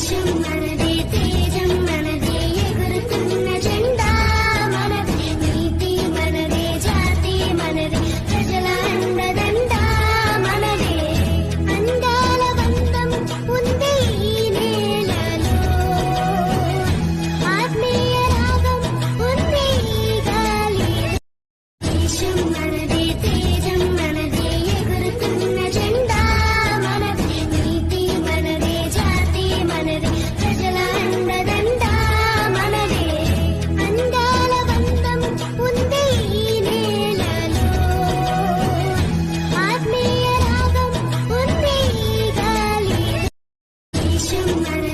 దేశం మనదే తేజం మనదే ఎగురుతున్న జెండా మనదే నీతి మనదే జాతి మనదే ప్రజల అండదండ మనదే అందాల బంధం ఉంది ఈ నేలలో ఆత్మీయ రాగం ఉంది ఈ గాలి దేశం మనదే తేజం మనదే ఎగురుతున్న జెండా మనదే నీతి మనదే జాతి మనదే ప్రజల అండదండ మనదే అందాల బంధం ఉంది ఈ నేలలో ఆత్మీయ రాగం ఉంది ఈ గాలి దేశం మనదే